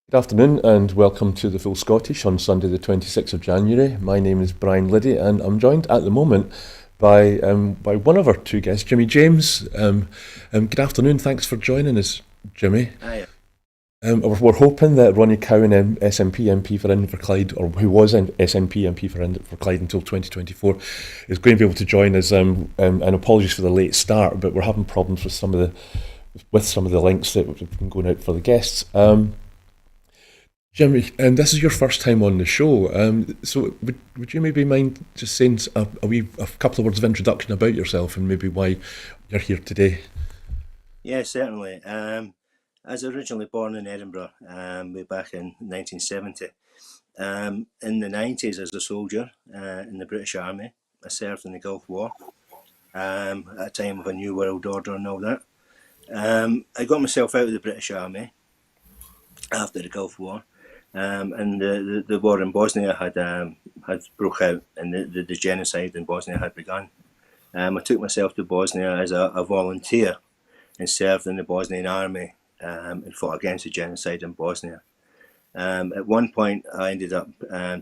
Good afternoon and welcome to the Full Scottish on Sunday the 26th of January. My name is Brian Liddy and I'm joined at the moment by one of our two guests, Jimmy James. Good afternoon, thanks for joining us, Jimmy. Aye. We're hoping that Ronnie Cowan, SNP MP for Inverclyde, or who was an SNP MP for Inverclyde until 2024, is going to be able to join us. And apologies for the late start, but we're having problems with some of the links that have been going out for the guests. Jimmy, this is your first time on the show, so would you maybe mind just saying a couple of words of introduction about yourself and maybe why you're here today? Yeah, certainly. I was originally born in Edinburgh, way back in 1970. In the 90s, as a soldier in the British Army, I served in the Gulf War at a time of a new world order and all that. I got myself out of the British Army after the Gulf War, and the war in Bosnia had broke out, and the genocide in Bosnia had begun. I took myself to Bosnia as a volunteer and served in the Bosnian army and fought against the genocide in Bosnia. At one point, I ended up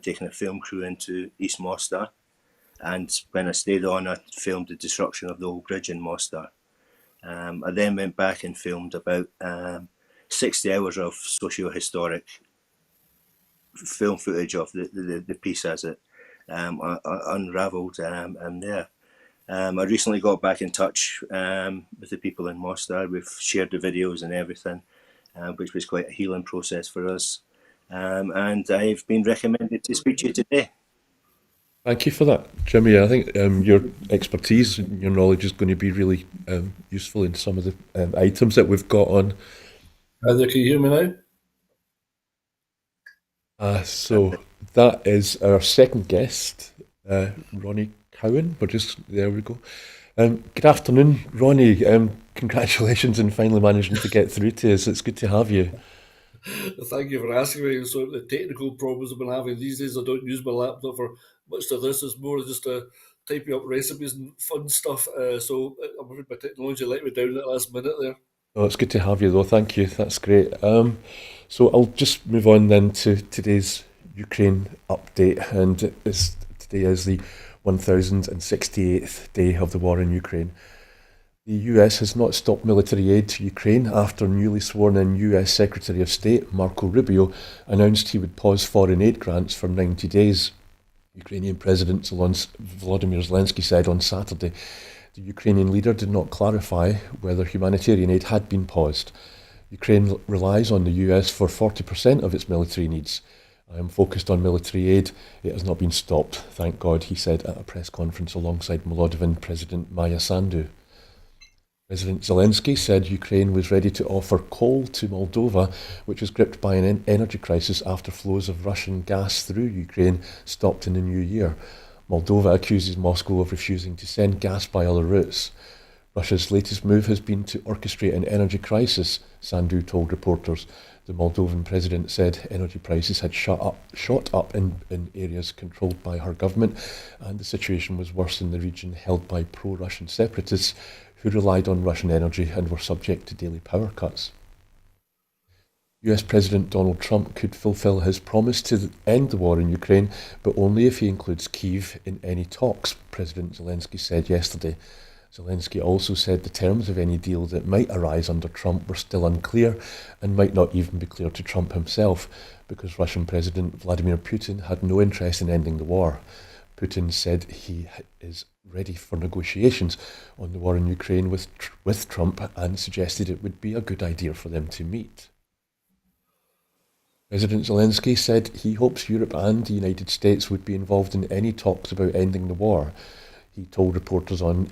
taking a film crew into East Mostar, and when I stayed on, I filmed the destruction of the old bridge in Mostar. I then went back and filmed about 60 hours of socio-historic film footage of the piece as it unravelled there. I recently got back in touch with the people in Mostar. We've shared the videos and everything, which was quite a healing process for us. And I've been recommended to speak to you today. Thank you for that, Jimmy. I think your expertise and your knowledge is going to be really useful in some of the items that we've got on. Hi there, can you hear me now? So that is our second guest, Ronnie Cowan. There we go. Good afternoon, Ronnie. Congratulations on finally managing to get through to us. It's good to have you. Thank you for asking me. So the technical problems I've been having these days, I don't use my laptop for much of this. It's more just typing up recipes and fun stuff. So I'm afraid my technology let me down at the last minute there. Oh, it's good to have you, though. Thank you. That's great. So I'll just move on then to today's Ukraine update, and today is the 1068th day of the war in Ukraine. The US has not stopped military aid to Ukraine after newly sworn-in US Secretary of State Marco Rubio announced he would pause foreign aid grants for 90 days. Ukrainian President Volodymyr Zelensky said on Saturday the Ukrainian leader did not clarify whether humanitarian aid had been paused. Ukraine relies on the US for 40% of its military needs. I am focused on military aid. It has not been stopped, thank God, he said at a press conference alongside Moldovan President Maya Sandu. President Zelensky said Ukraine was ready to offer coal to Moldova, which was gripped by an energy crisis after flows of Russian gas through Ukraine stopped in the new year. Moldova accuses Moscow of refusing to send gas by other routes. Russia's latest move has been to orchestrate an energy crisis, Sandu told reporters. The Moldovan president said energy prices had shot up in areas controlled by her government, and the situation was worse in the region held by pro-Russian separatists who relied on Russian energy and were subject to daily power cuts. US President Donald Trump could fulfill his promise to end the war in Ukraine, but only if he includes Kyiv in any talks, President Zelensky said yesterday. Zelensky also said the terms of any deal that might arise under Trump were still unclear and might not even be clear to Trump himself, because Russian President Vladimir Putin had no interest in ending the war. Putin said he is ready for negotiations on the war in Ukraine with Trump and suggested it would be a good idea for them to meet. President Zelensky said he hopes Europe and the United States would be involved in any talks about ending the war. He told reporters on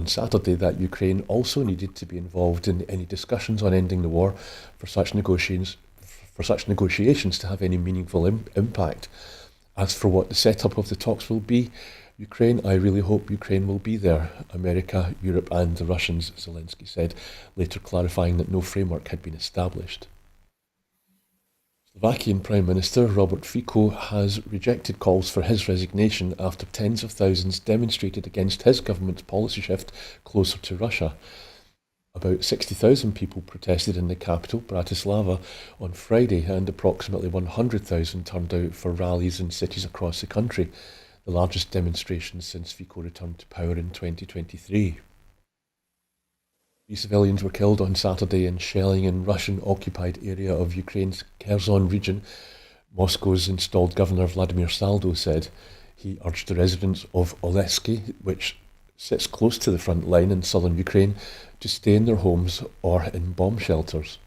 Saturday that Ukraine also needed to be involved in any discussions on ending the war for such negotiations to have any meaningful impact. As for what the setup of the talks will be, I really hope Ukraine will be there. America, Europe and the Russians, Zelensky said, later clarifying that no framework had been established. Slovakian Prime Minister Robert Fico has rejected calls for his resignation after tens of thousands demonstrated against his government's policy shift closer to Russia. About 60,000 people protested in the capital, Bratislava, on Friday, and approximately 100,000 turned out for rallies in cities across the country, the largest demonstrations since Fico returned to power in 2023. 3 civilians were killed on Saturday in shelling in Russian-occupied area of Ukraine's Kherson region, Moscow's installed governor Vladimir Saldo said. He urged the residents of Oleski, which sits close to the front line in southern Ukraine, to stay in their homes or in bomb shelters.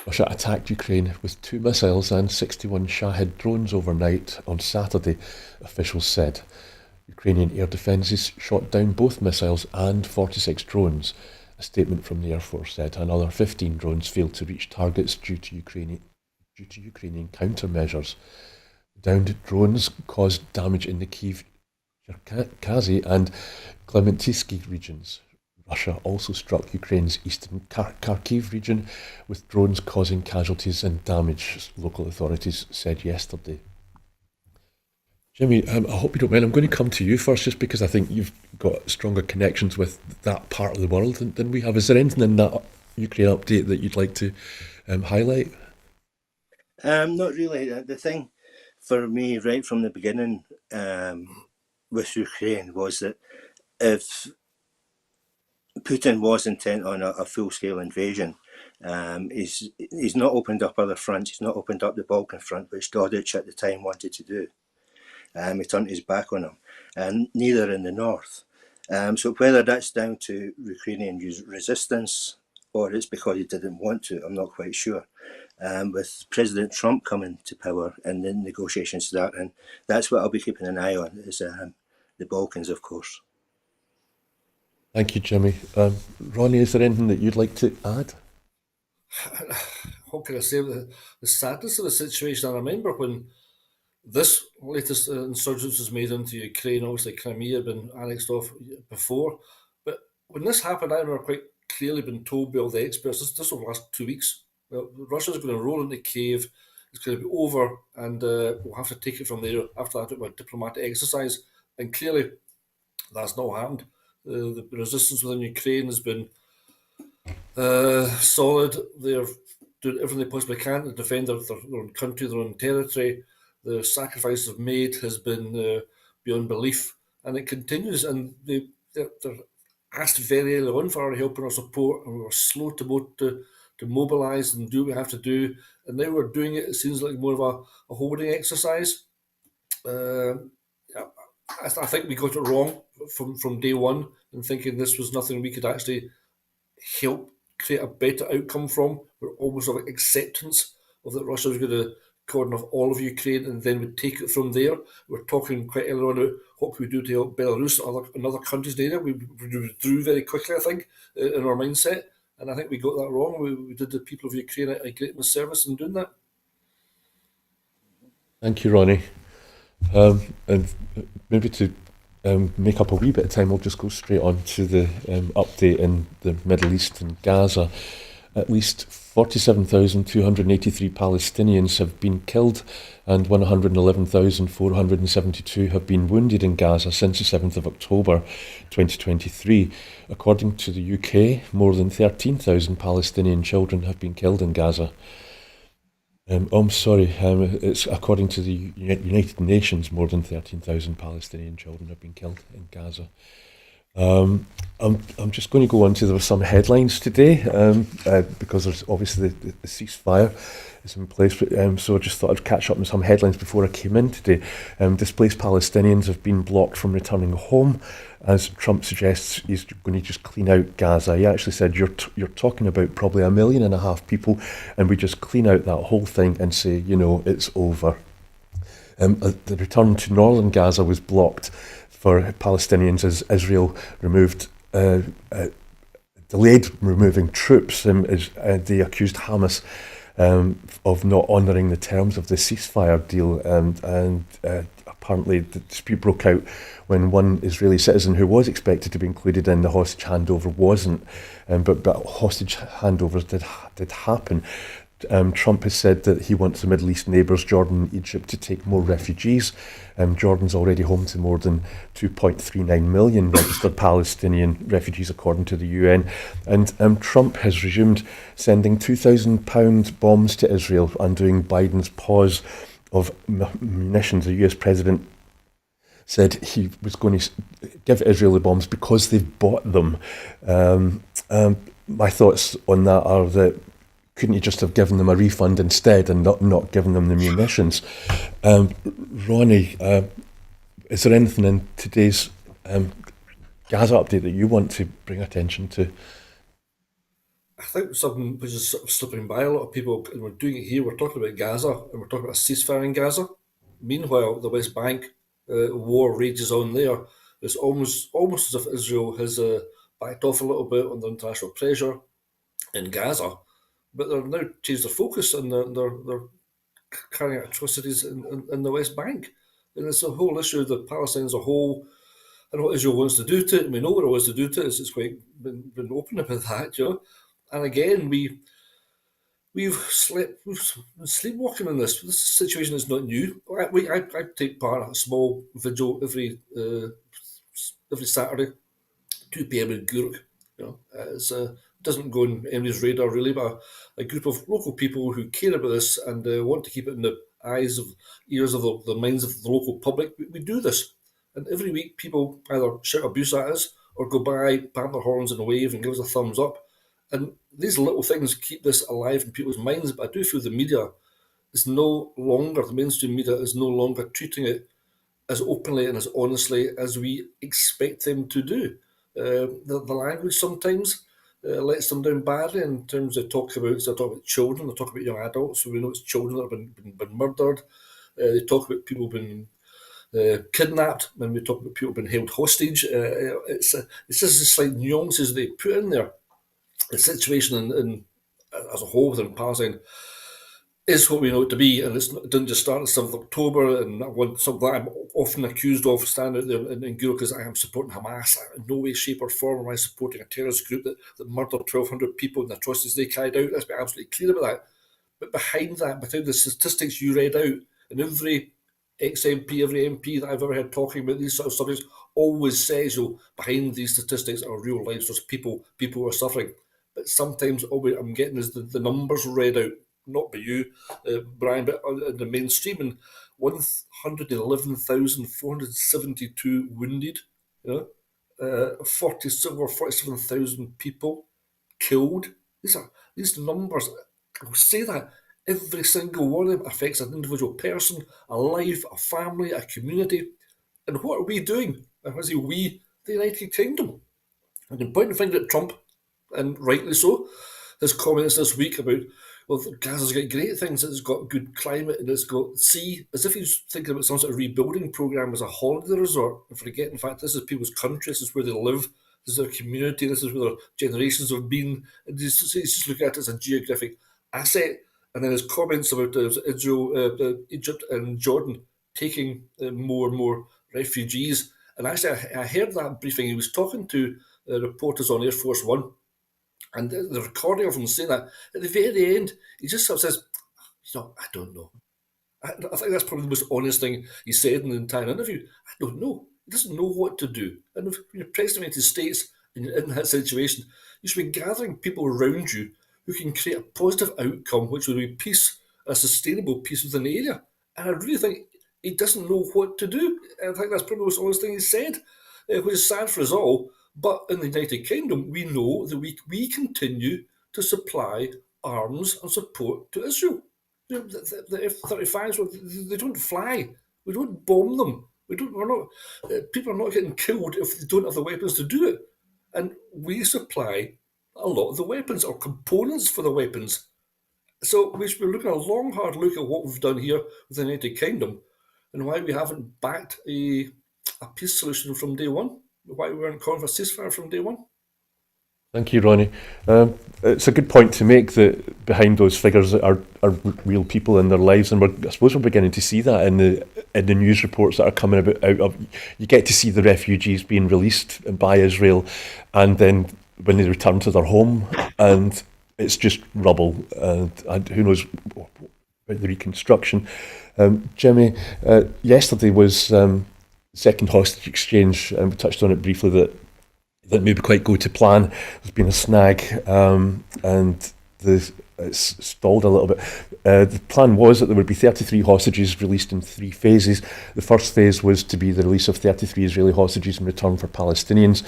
Russia attacked Ukraine with 2 missiles and 61 Shahed drones overnight on Saturday, officials said. Ukrainian air defences shot down both missiles and 46 drones. A statement from the Air Force said another 15 drones failed to reach targets due to Ukrainian countermeasures. Downed drones caused damage in the Kyiv, Cherkasy and Klementytsky regions. Russia also struck Ukraine's eastern Kharkiv region with drones causing casualties and damage, local authorities said yesterday. Jimmy, I hope you don't mind. I'm going to come to you first just because I think you've got stronger connections with that part of the world than we have. Is there anything in that Ukraine update that you'd like to highlight? Not really. The thing for me right from the beginning with Ukraine was that if Putin was intent on a full-scale invasion, he's not opened up other fronts. He's not opened up the Balkan front, which Dodic at the time wanted to do. He turned his back on him, and neither in the north. So whether that's down to Ukrainian resistance or it's because he didn't want to, I'm not quite sure. With President Trump coming to power and the negotiations starting, that's what I'll be keeping an eye on, is the Balkans, of course. Thank you, Jimmy. Ronnie, is there anything that you'd like to add? What can I say? The sadness of the situation. I remember when this latest insurgence was made into Ukraine. Obviously, Crimea had been annexed off before. But when this happened, I remember quite clearly been told by all the experts, this will last 2 weeks. Well, Russia's going to roll into Kiev. It's going to be over, and we'll have to take it from there. After that, it was a diplomatic exercise. And clearly, that's not happened. The resistance within Ukraine has been solid. They're doing everything they possibly can to defend their own country, their own territory. The sacrifice they've made has been beyond belief, and it continues. And they're asked very early on for our help and our support, and we were slow to mobilise and do what we have to do. And now we're doing it. It seems like more of a holding exercise. I think we got it wrong from day one in thinking this was nothing we could actually help create a better outcome from. We're almost of acceptance of that Russia was going to cordon off all of Ukraine and then would take it from there. We're talking quite early on about what we do to help Belarus and other countries in the area. We withdrew very quickly, I think, in our mindset. And I think we got that wrong. We did the people of Ukraine a great misservice in doing that. Thank you, Ronnie. And maybe to make up a wee bit of time, we'll just go straight on to the update in the Middle East and Gaza. At least 47,283 Palestinians have been killed and 111,472 have been wounded in Gaza since the 7th of October 2023. According to the UK, more than 13,000 Palestinian children have been killed in Gaza. It's according to the United Nations, more than 13,000 Palestinian children have been killed in Gaza. I'm just going to go on to, there were some headlines today because there's obviously the ceasefire is in place, so I just thought I'd catch up on some headlines before I came in today. Displaced Palestinians have been blocked from returning home as Trump suggests he's going to just clean out Gaza. He actually said you're talking about probably 1.5 million people, and we just clean out that whole thing and say, it's over. The return to northern Gaza was blocked for Palestinians as Israel delayed removing troops as they accused Hamas of not honouring the terms of the ceasefire deal, and apparently the dispute broke out when one Israeli citizen who was expected to be included in the hostage handover wasn't, but hostage handovers did happen. Trump has said that he wants the Middle East neighbours, Jordan and Egypt, to take more refugees. Jordan's already home to more than 2.39 million registered Palestinian refugees, according to the UN. And Trump has resumed sending £2,000 bombs to Israel, undoing Biden's pause of munitions. The US president said he was going to give Israel the bombs because they've bought them. My thoughts on that are that couldn't you just have given them a refund instead and not given them the munitions? Ronnie, is there anything in today's Gaza update that you want to bring attention to? I think something which is sort of slipping by a lot of people, and we're doing it here, we're talking about Gaza, and we're talking about a ceasefire in Gaza. Meanwhile, the West Bank, war rages on there. It's almost as if Israel has backed off a little bit on the international pressure in Gaza, but they've now changed their focus and they're carrying out atrocities in the West Bank. And it's a whole issue of the Palestinians as a whole and what Israel wants to do to it. And we know what it wants to do to it. It's quite been open about that, you know. And again, we've been sleepwalking in this. This situation is not new. I take part in a small vigil every Saturday, 2 p.m. in Guruk. You know, it doesn't go on anybody's radar really, but a group of local people who care about this and want to keep it in the eyes of ears of the minds of the local public. We do this, and every week people either shout abuse at us or go by, bang their horns and wave and give us a thumbs up. And these little things keep this alive in people's minds. But I do feel the media is no longer, the mainstream media is no longer treating it as openly and as honestly as we expect them to do. The language sometimes lets them down badly in terms of talk about children, they talk about young adults, so we know it's children that have been murdered. They talk about people being kidnapped, when we talk about people being held hostage. It's just the slight nuances they put in there. The situation in as a whole within Palestine is what we know it to be, and it didn't just start on the 7th of October, and something that I'm often accused of standing out there in Guru because I am supporting Hamas. In no way, shape or form am I supporting a terrorist group that murdered 1,200 people and the atrocities they carried out. Let's be absolutely clear about that. But behind the statistics you read out, and every ex-MP, every MP that I've ever heard talking about these sort of subjects always says, behind these statistics are real lives. There's people who are suffering. But sometimes all I'm getting is the numbers read out, not by you, Brian, but in the mainstream. And 111,472 wounded, 47,000 people killed. These numbers, I say that every single one of them affects an individual person, a life, a family, a community. And what are we doing? And I say we, the United Kingdom. I can point the finger at Trump, and rightly so. His comments this week about, Gaza's got great things, it's got good climate and it's got sea, as if he's thinking about some sort of rebuilding programme as a holiday resort, and forget, in fact, this is people's country, this is where they live, this is their community, this is where their generations have been, and he's just looking at it as a geographic asset. And then his comments about Israel, Egypt and Jordan taking more and more refugees. And actually, I heard that briefing. He was talking to reporters on Air Force One, and the recording of him saying that at the very end, he just sort of says, I don't know. I think that's probably the most honest thing he said in the entire interview. I don't know. He doesn't know what to do. And if you're President of the United States and you're in that situation, you should be gathering people around you who can create a positive outcome, which will be peace, a sustainable peace within the area. And I really think he doesn't know what to do. I think that's probably the most honest thing he said, which is sad for us all. But in the United Kingdom, we know that we continue to supply arms and support to Israel. The F-35s, they don't fly. We don't bomb them. People are not getting killed if they don't have the weapons to do it. And we supply a lot of the weapons or components for the weapons. So we should be looking a long, hard look at what we've done here with the United Kingdom and why we haven't backed a peace solution from day one. Why we weren't calling for a ceasefire from day one. Thank you, Ronnie. It's a good point to make that behind those figures are real people in their lives, and I suppose we're beginning to see that in the news reports that are coming out of. You get to see the refugees being released by Israel, and then when they return to their home, and it's just rubble, and who knows about the reconstruction. Jimmy, yesterday was second hostage exchange, and we touched on it briefly that maybe quite go to plan. There's been a snag, and it's stalled a little bit. The plan was that there would be 33 hostages released in 3 phases. The first phase was to be the release of 33 Israeli hostages in return for Palestinians.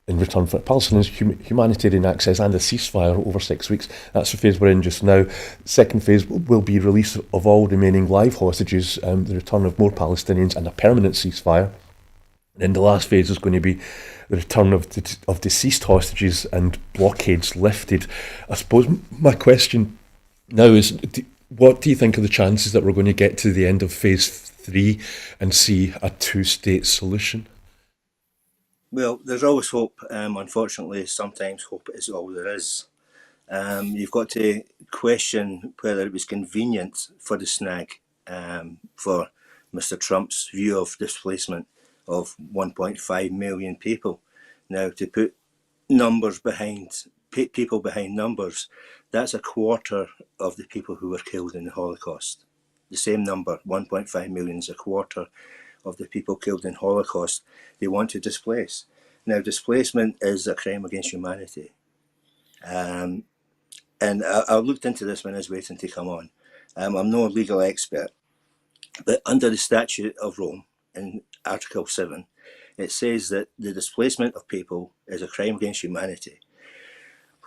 In return for Palestinians, humanitarian access and a ceasefire over 6 weeks. That's the phase we're in just now. Second phase will be release of all remaining live hostages, the return of more Palestinians and a permanent ceasefire. And then the last phase is going to be the return of deceased hostages and blockades lifted. I suppose my question now is, what do you think are the chances that we're going to get to the end of phase 3 and see a 2-state solution? Well, there's always hope. Unfortunately, sometimes hope is all there is. You've got to question whether it was convenient for the snag, for Mr. Trump's view of displacement of 1.5 million people. Now, to put numbers behind people behind numbers, that's a quarter of the people who were killed in the Holocaust. The same number, 1.5 million, is a quarter of the people killed in Holocaust. They want to displace. Now, displacement is a crime against humanity. And I looked into this when I was waiting to come on. I'm no legal expert, but under the Statute of Rome, in Article 7, it says that the displacement of people is a crime against humanity.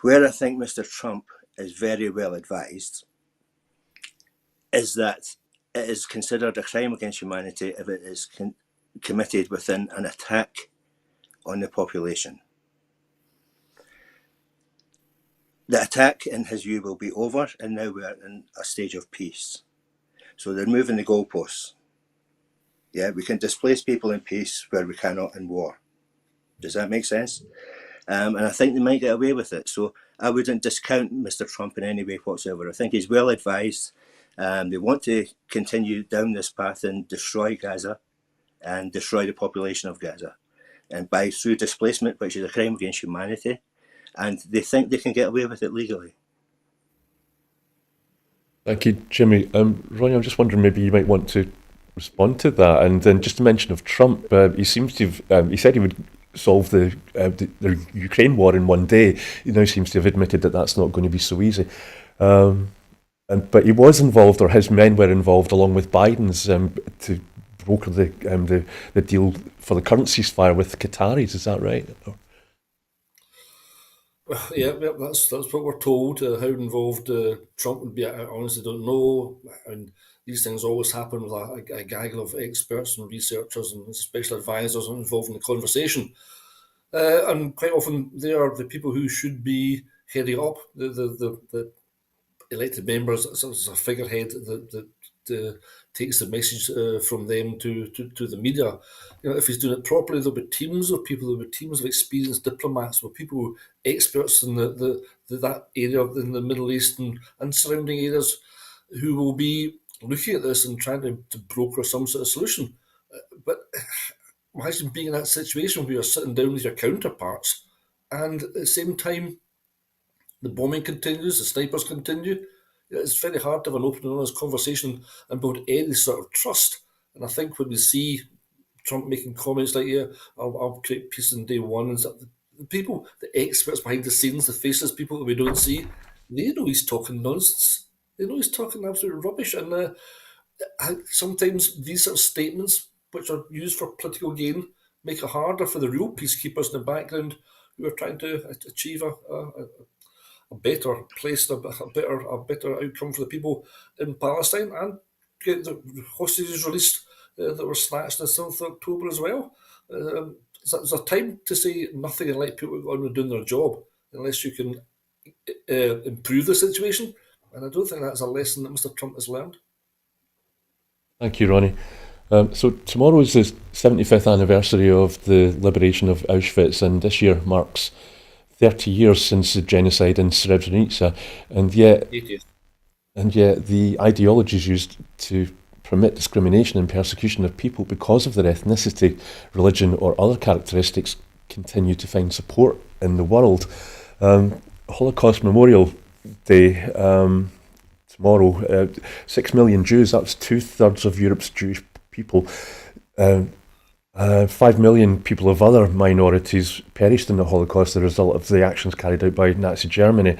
Where I think Mr. Trump is very well advised is that it is considered a crime against humanity if it is committed within an attack on the population. The attack, in his view, will be over, and now we are in a stage of peace. So they're moving the goalposts. Yeah, we can displace people in peace where we cannot in war. Does that make sense? And I think they might get away with it. So I wouldn't discount Mr. Trump in any way whatsoever. I think he's well advised. They want to continue down this path and destroy Gaza and destroy the population of Gaza. And through displacement, which is a crime against humanity. And they think they can get away with it legally. Thank you, Jimmy. Ronnie, I'm just wondering, maybe you might want to respond to that. And then just a mention of Trump, he seems to have, he said he would solve the Ukraine war in one day. He now seems to have admitted that that's not going to be so easy. But he was involved, or his men were involved, along with Biden's, to broker the deal for the current ceasefire with Qataris. Is that right? Yeah, that's what we're told. How involved Trump would be, I honestly don't know. And these things always happen with a gaggle of experts and researchers and special advisors involved in the conversation. And quite often they are the people who should be heading up the elected members as a figurehead that takes the message from them to the media. You know, if he's doing it properly, there'll be teams of people, there'll be teams of experienced diplomats, or people experts in that area in the Middle East and surrounding areas who will be looking at this and trying to broker some sort of solution. But imagine being in that situation where you're sitting down with your counterparts and at the same time the bombing continues, the snipers continue. It's very hard to have an open and honest conversation and build any sort of trust. And I think when we see Trump making comments like, yeah, I'll create peace in day one, and stuff, the people, the experts behind the scenes, the faceless people that we don't see, they know he's talking nonsense. They know he's talking absolute rubbish. And sometimes these sort of statements, which are used for political gain, make it harder for the real peacekeepers in the background who are trying to achieve a better place, a better outcome for the people in Palestine, and get the hostages released that were snatched on the 7th of October as well. There's a time to say nothing and let people go on with doing their job unless you can improve the situation. And I don't think that's a lesson that Mr. Trump has learned. Thank you, Ronnie. So tomorrow is the 75th anniversary of the liberation of Auschwitz, and this year marks 30 years since the genocide in Srebrenica, and yet the ideologies used to permit discrimination and persecution of people because of their ethnicity, religion or other characteristics continue to find support in the world. Holocaust Memorial Day tomorrow. 6 million Jews, that's 2/3 of Europe's Jewish people. 5 million people of other minorities perished in the Holocaust as a result of the actions carried out by Nazi Germany.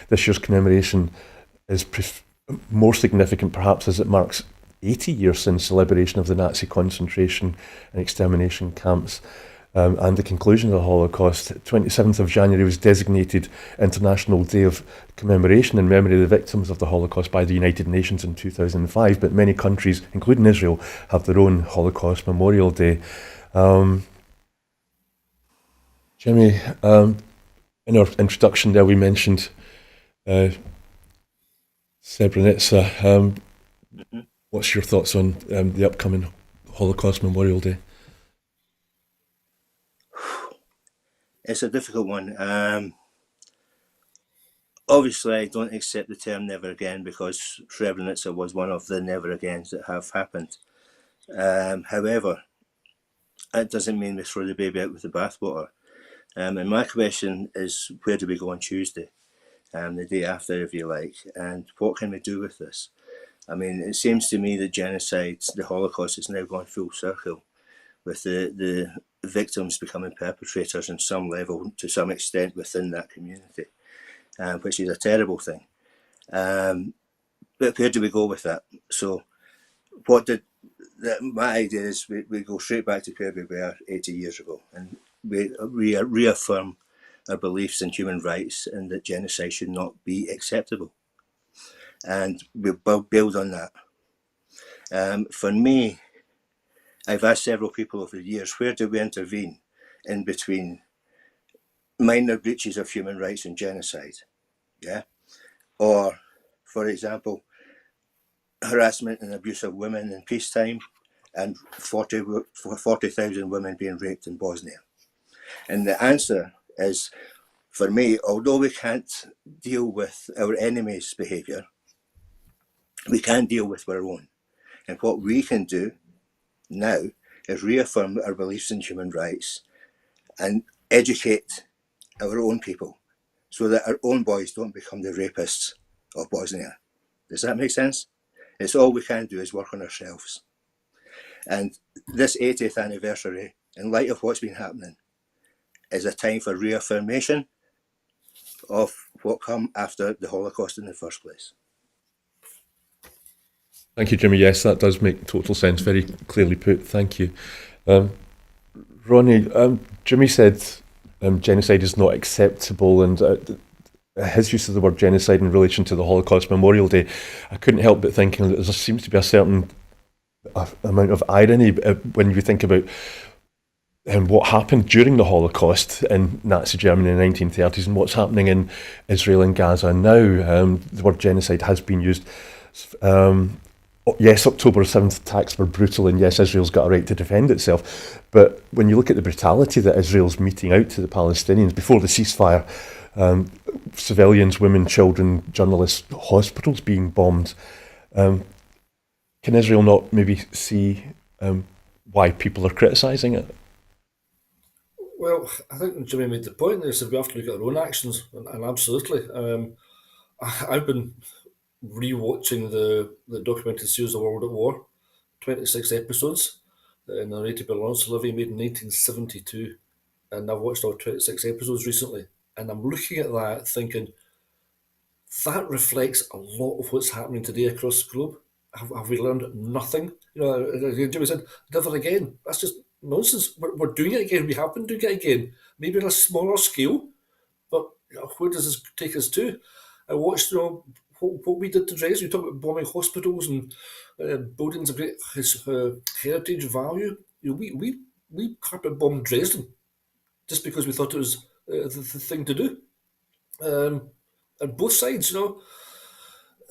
This year's commemoration is more significant perhaps as it marks 80 years since the liberation of the Nazi concentration and extermination camps and the conclusion of the Holocaust. 27th of January was designated International Day of Commemoration in memory of the victims of the Holocaust by the United Nations in 2005, but many countries, including Israel, have their own Holocaust Memorial Day. Jimmy, in our introduction there we mentioned Srebrenica. What's your thoughts on the upcoming Holocaust Memorial Day? It's a difficult one. Obviously, I don't accept the term never again because Srebrenica was one of the never agains that have happened. However, it doesn't mean we throw the baby out with the bathwater. And my question is, where do we go on Tuesday? The day after, if you like, and what can we do with this? I mean, it seems to me that genocide, the Holocaust, has now gone full circle, with the victims becoming perpetrators on some level, to some extent, within that community, which is a terrible thing. But where do we go with that? So, my idea is we go straight back to where we were 80 years ago, and we reaffirm our beliefs in human rights and that genocide should not be acceptable. And we build on that. For me, I've asked several people over the years, where do we intervene in between minor breaches of human rights and genocide? Yeah. Or, for example, harassment and abuse of women in peacetime and 40,000 women being raped in Bosnia. And the answer is, for me, although we can't deal with our enemies' behaviour, we can deal with our own. And what we can do now is reaffirm our beliefs in human rights and educate our own people so that our own boys don't become the rapists of Bosnia. Does that make sense? It's all we can do is work on ourselves. And this 80th anniversary, in light of what's been happening, is a time for reaffirmation of what come after the Holocaust in the first place. Thank you, Jimmy. Yes, that does make total sense. Very clearly put. Thank you. Ronnie, Jimmy said genocide is not acceptable, and his use of the word genocide in relation to the Holocaust Memorial Day, I couldn't help but thinking that there seems to be a certain amount of irony when you think about what happened during the Holocaust in Nazi Germany in the 1930s and what's happening in Israel and Gaza now. The word genocide has been used. Yes, October 7th attacks were brutal, and yes, Israel's got a right to defend itself. But when you look at the brutality that Israel's meting out to the Palestinians before the ceasefire, civilians, women, children, journalists, hospitals being bombed, can Israel not maybe see why people are criticising it? Well, I think Jimmy made the point there, said we have to look at our own actions, and absolutely. I've been re-watching the documented series of World at War, 26 episodes, narrated by Laurence Olivier, made in 1972, and I've watched all 26 episodes recently, and I'm looking at that thinking, that reflects a lot of what's happening today across the globe. Have we learned nothing? You know, Jimmy said, never again. That's just nonsense. We're doing it again. We have been doing it again. Maybe on a smaller scale, but you know, where does this take us to? I watched, you know, what we did to Dresden. We talked about bombing hospitals and buildings of great heritage value. You know, we carpet bombed Dresden just because we thought it was the thing to do. And both sides, you know,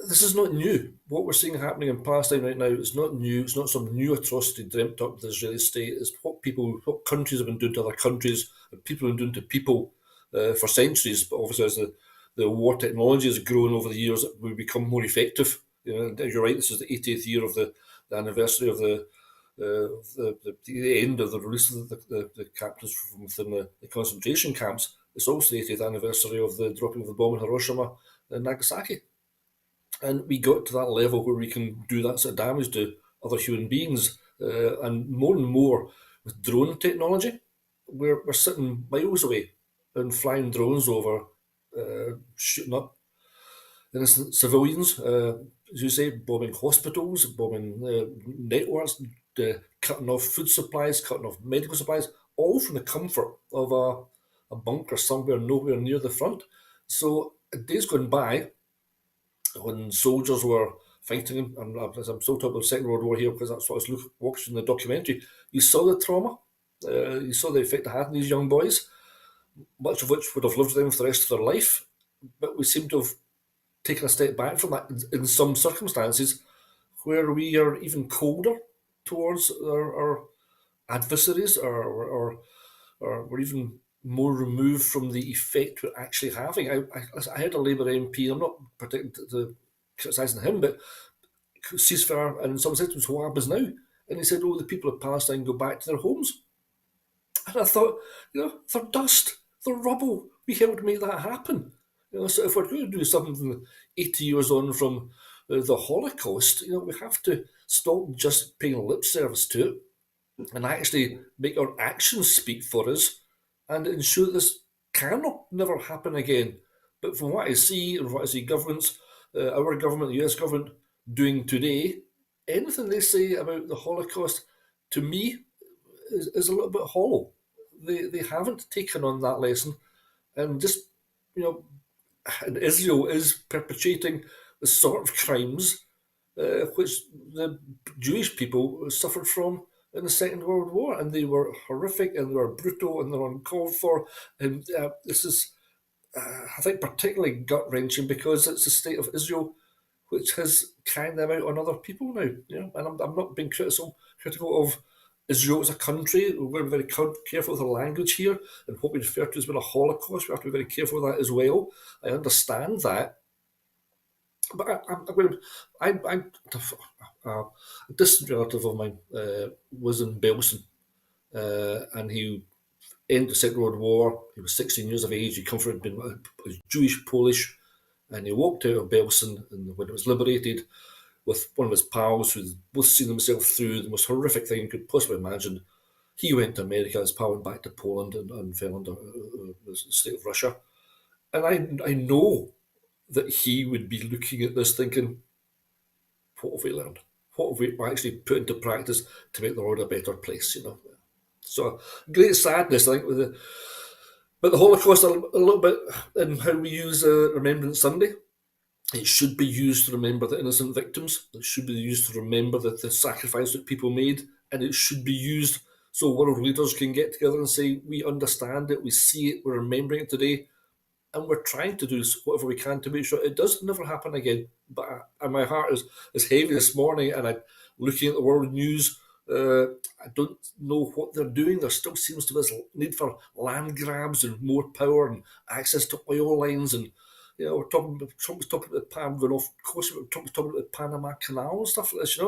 this is not new. What we're seeing happening in Palestine right now is not new. It's not some new atrocity dreamt up with the Israeli state. It's what countries have been doing to other countries, and people have been doing to people for centuries. But obviously, as the war technology has grown over the years, it will become more effective. You know, you're right. This is the 80th year of the anniversary of the end of the release of the captives from within the concentration camps. It's also the 80th anniversary of the dropping of the bomb in Hiroshima in Nagasaki. And we got to that level where we can do that sort of damage to other human beings. And more with drone technology, we're sitting miles away and flying drones over, shooting up innocent civilians, as you say, bombing hospitals, bombing networks, cutting off food supplies, cutting off medical supplies, all from the comfort of a bunker somewhere nowhere near the front. So days gone by, when soldiers were fighting, and I'm still talking about the Second World War here because that's what I was watching in the documentary, you saw the trauma, you saw the effect it had on these young boys, much of which would have lived with them for the rest of their life. But we seem to have taken a step back from that in some circumstances where we are even colder towards our adversaries, or we're even more removed from the effect we're actually having. I had a Labour MP, I'm not particularly criticising him, but ceasefire, and in some sense, what happens now? And he said, oh, the people of Palestine go back to their homes. And I thought, they're dust, they're rubble. We helped make that happen. So if we're going to do something 80 years on from the Holocaust, we have to stop just paying lip service to it and actually make our actions speak for us and ensure this cannot never happen again. But from what I see and what I see governments, our government, the US government, doing today, anything they say about the Holocaust, to me, is a little bit hollow. They haven't taken on that lesson, and just, and Israel is perpetrating the sort of crimes which the Jewish people suffered from in the Second World War, and they were horrific, and they were brutal, and they're uncalled for. And this is, I think, particularly gut wrenching because it's the state of Israel which has carried them out on other people now. And I'm not being critical of Israel as a country. We're very careful with our language here, and what we refer to as being a Holocaust. We have to be very careful with that as well. I understand that. But a distant relative of mine was in Belsen, and he ended the Second World War. He was 16 years of age. He come from being Jewish, Polish, and he walked out of Belsen, and when it was liberated, with one of his pals who'd both seen himself through the most horrific thing you could possibly imagine. He went to America, his pal went back to Poland and fell under the state of Russia. And I know that he would be looking at this thinking, what have we learned? What have we actually put into practice to make the world a better place, So great sadness, I think, but the Holocaust a little bit in how we use Remembrance Sunday. It should be used to remember the innocent victims. It should be used to remember the sacrifice that people made. And it should be used so world leaders can get together and say, we understand it, we see it, we're remembering it today, and we're trying to do whatever we can to make sure it does never happen again. But my heart is heavy this morning, and I'm looking at the world news. I don't know what they're doing. There still seems to be this need for land grabs and more power and access to oil lines, and Trump was talking about the Pan going off course. Trump was talking about the Panama Canal and stuff like this.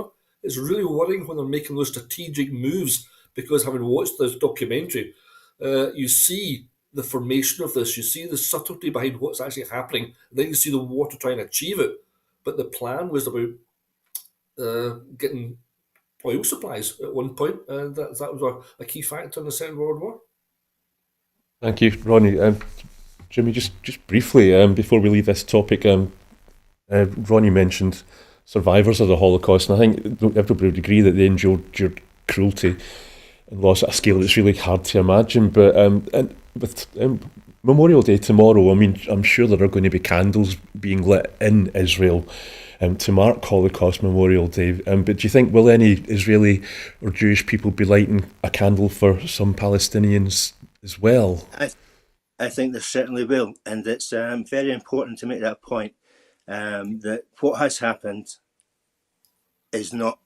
It's really worrying when they're making those strategic moves, because having watched this documentary, you see the formation of this, you see the subtlety behind what's actually happening, and then you see the war to try and achieve it. But the plan was about getting oil supplies at one point, and that was a key factor in the Second World War. Thank you, Ronnie. Jimmy, just briefly, before we leave this topic, Ronnie mentioned survivors of the Holocaust, and I think everybody would agree that they endured cruelty and loss at a scale that's really hard to imagine. But and with Memorial Day tomorrow, I mean, I'm sure there are going to be candles being lit in Israel to mark Holocaust Memorial Day. But do you think, will any Israeli or Jewish people be lighting a candle for some Palestinians as well? I think there certainly will, and it's very important to make that point, that what has happened has not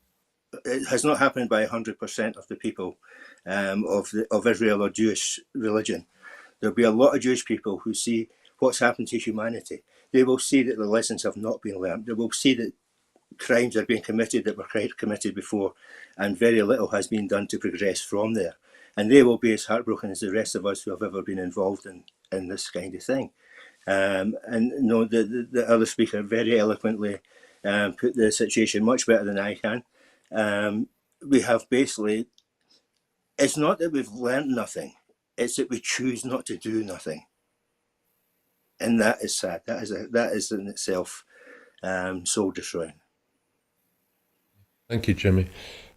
happened by 100% of the people of Israel or Jewish religion. There'll be a lot of Jewish people who see what's happened to humanity. They will see that the lessons have not been learned. They will see that crimes are being committed that were committed before, and very little has been done to progress from there. And they will be as heartbroken as the rest of us who have ever been involved in this kind of thing. And no, the other speaker very eloquently put the situation much better than I can. We have basically, it's not that we've learnt nothing, it's that we choose not to do nothing. And that is sad. That is in itself soul destroying. Thank you, Jimmy.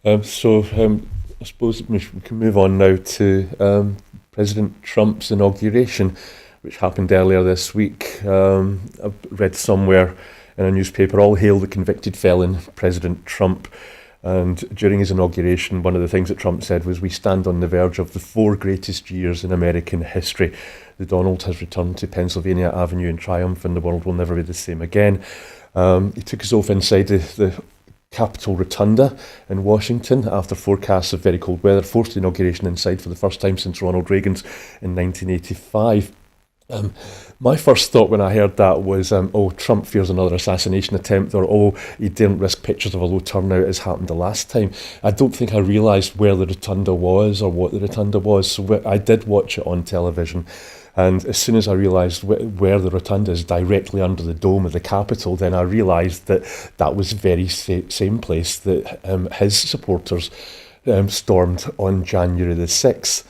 I suppose we can move on now to President Trump's inauguration, which happened earlier this week. I've read somewhere in a newspaper, all hail the convicted felon, President Trump. And during his inauguration, one of the things that Trump said was, "We stand on the verge of the 4 greatest years in American history. The Donald has returned to Pennsylvania Avenue in triumph, and the world will never be the same again." He took his oath inside the Capitol Rotunda in Washington after forecasts of very cold weather forced the inauguration inside for the first time since Ronald Reagan's in 1985. My first thought when I heard that was, oh, Trump fears another assassination attempt, or oh, he didn't risk pictures of a low turnout as happened the last time. I don't think I realised where the rotunda was or what the rotunda was, so I did watch it on television. And as soon as I realised where the rotunda is, directly under the dome of the Capitol, then I realised that that was the very same place that his supporters stormed on January the 6th.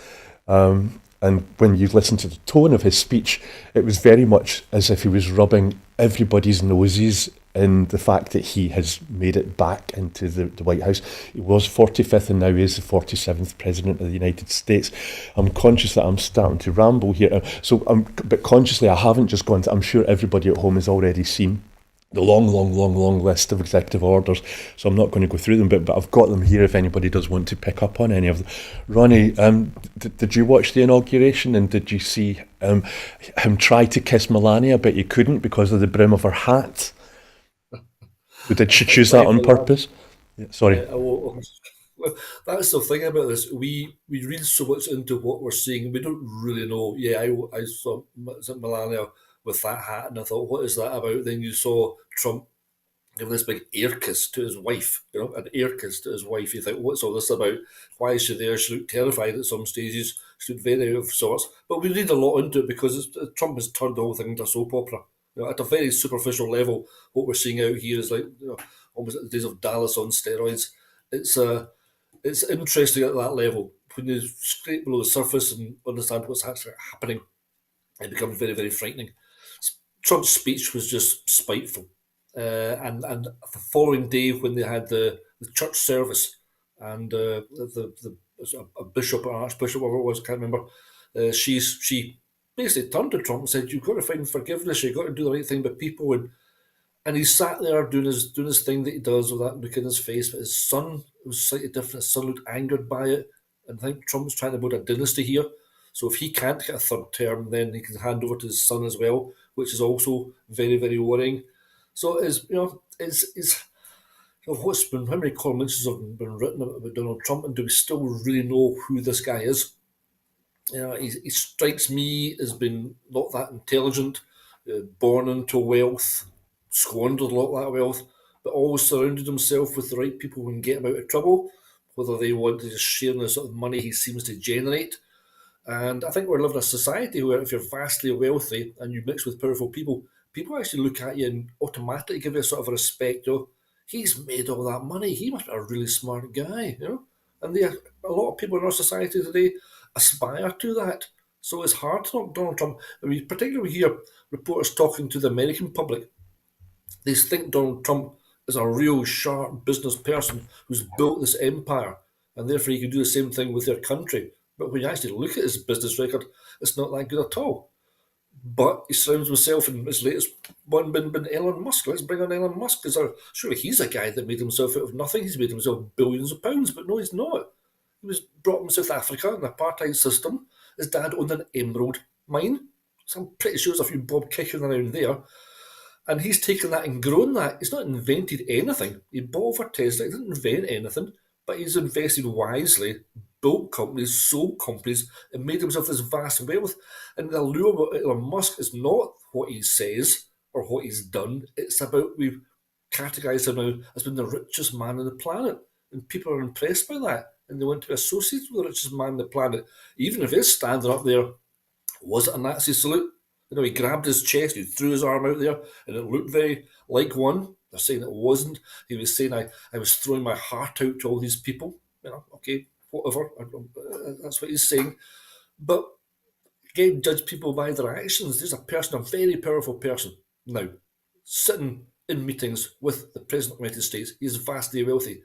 And when you listen to the tone of his speech, it was very much as if he was rubbing everybody's noses in the fact that he has made it back into the White House. He was 45th and now he is the 47th President of the United States. I'm conscious that I'm starting to ramble here. But consciously, I haven't just gone to, I'm sure everybody at home has already seen the long list of executive orders, so I'm not going to go through them, but I've got them here if anybody does want to pick up on any of them. Ronnie, did you watch the inauguration, and did you see him try to kiss Melania, but he couldn't because of the brim of her hat? Did she choose that on purpose? Yeah, sorry. That's the thing about this. We read so much into what we're seeing, we don't really know. Yeah, I saw Melania with that hat, and I thought, what is that about? Then you saw Trump give this big air kiss to his wife, an air kiss to his wife. You think, what's all this about? Why is she there? She looked terrified at some stages. She looked very out of sorts. But we read a lot into it because Trump has turned the whole thing into a soap opera. At a very superficial level, what we're seeing out here is like almost the days of Dallas on steroids. It's interesting at that level. When you scrape below the surface and understand what's actually happening, it becomes very, very frightening. Trump's speech was just spiteful. And the following day, when they had the church service, and a bishop or archbishop, whatever it was, I can't remember, she basically turned to Trump and said, "You've got to find forgiveness. You've got to do the right thing by people." And he sat there doing his thing that he does with that look in his face. But his son was slightly different. His son looked angered by it, and I think Trump's trying to build a dynasty here. So if he can't get a third term, then he can hand over to his son as well, which is also very, very worrying. So what's been, how many columns have been written about Donald Trump, and do we still really know who this guy is? He strikes me as being not that intelligent, born into wealth, squandered a lot of that wealth, but always surrounded himself with the right people who can get him out of trouble, whether they want to just share in the sort of money he seems to generate. And I think we're living in a society where if you're vastly wealthy and you mix with powerful people, people actually look at you and automatically give you a sort of a respect. He's made all that money. He must be a really smart guy. And a lot of people in our society today aspire to that. So it's hard to knock Donald Trump. I mean, particularly hear reporters talking to the American public. They think Donald Trump is a real sharp business person who's built this empire, and therefore he can do the same thing with their country. But when you actually look at his business record, it's not that good at all. But he surrounds himself in his latest one been Elon Musk. Let's bring on Elon Musk, because surely he's a guy that made himself out of nothing. He's made himself billions of pounds, but no, he's not. He was brought from South Africa, an apartheid system. His dad owned an emerald mine. So I'm pretty sure there's a few bob kicking around there. And he's taken that and grown that. He's not invented anything. He bought for Tesla. He didn't invent anything, but he's invested wisely, built companies, sold companies, and made himself this vast wealth. And the allure of Elon Musk is not what he says or what he's done. It's about, we've categorised him now as being the richest man on the planet. And people are impressed by that. And they want to be associated with the richest man on the planet. Even if it's standing up there, was it a Nazi salute? You know, he grabbed his chest, he threw his arm out there, and it looked very like one. They're saying it wasn't. He was saying, I was throwing my heart out to all these people. You know, okay, whatever. That's what he's saying. But again, judge people by their actions. There's a person, a very powerful person now, sitting in meetings with the President of the United States. He's vastly wealthy.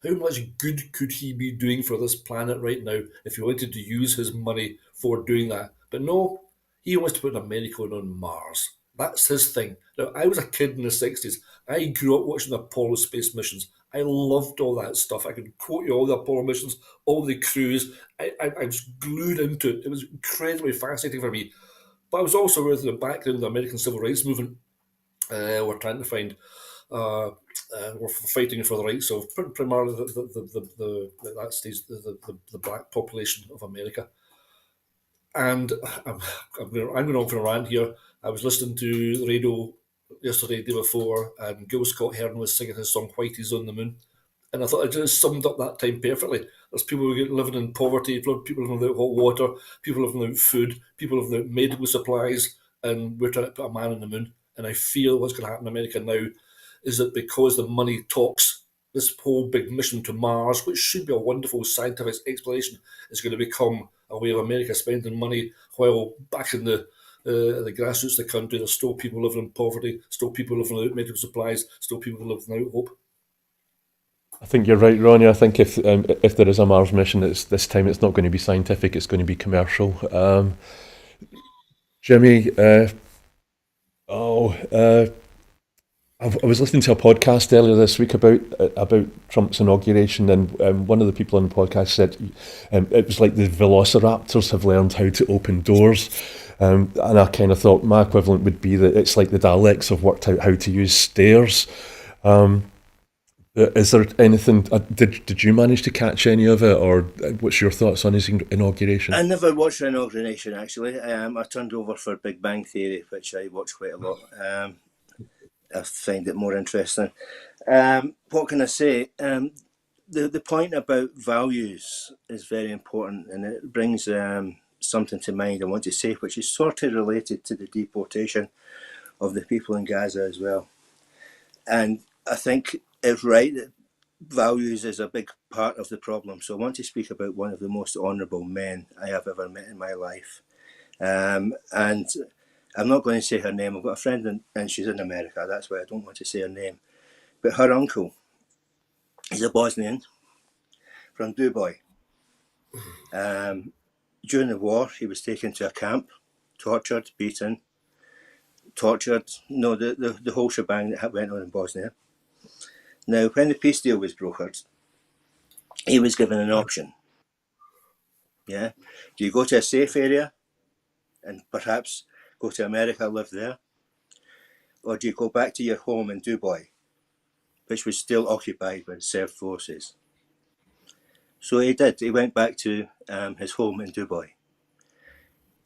How much good could he be doing for this planet right now if he wanted to use his money for doing that? But no, he wants to put an American on Mars. That's his thing. Now, I was a kid in the 60s. I grew up watching the Apollo space missions. I loved all that stuff. I could quote you all the Apollo missions, all the crews. I was glued into it. It was incredibly fascinating for me. But I was also with the background of the American Civil Rights Movement. We're trying to find we're fighting for the rights of primarily the that stage the black population of America. And I'm going on for a rant here. I was listening to the radio yesterday, day before, and Gil Scott Heron was singing his song "Whitey's on the Moon," and I thought it just summed up that time perfectly. There's people living in poverty, people living without hot water, people living without food, people living without medical supplies, and we're trying to put a man on the moon. And I feel what's going to happen in America now is that because the money talks, this whole big mission to Mars, which should be a wonderful scientific exploration, is going to become a way of America spending money while back in the grassroots of the country, there's still people living in poverty, still people living without medical supplies, still people living without hope. I think you're right, Ronnie. I think if there is a Mars mission, this time it's not going to be scientific; it's going to be commercial. Jimmy, I was listening to a podcast earlier this week about Trump's inauguration, and one of the people on the podcast said it was like the velociraptors have learned how to open doors. And I kind of thought my equivalent would be that it's like the Daleks have worked out how to use stairs. Is there anything? Did you manage to catch any of it, or what's your thoughts on his inauguration? I never watched the inauguration, actually. I turned over for Big Bang Theory, which I watch quite a lot. I find it more interesting. What can I say? The point about values is very important, and it brings something to mind I want to say, which is sort of related to the deportation of the people in Gaza as well. And I think it's right that values is a big part of the problem. So I want to speak about one of the most honourable men I have ever met in my life. And I'm not going to say her name. I've got a friend and she's in America. That's why I don't want to say her name. But her uncle is a Bosnian from Dubai. During the war, he was taken to a camp, tortured, beaten, the whole shebang that went on in Bosnia. Now, when the peace deal was brokered, he was given an option. Yeah, do you go to a safe area and perhaps go to America, live there? Or do you go back to your home in Dubai, which was still occupied by the Serb forces? So he did. He went back to his home in Dubai.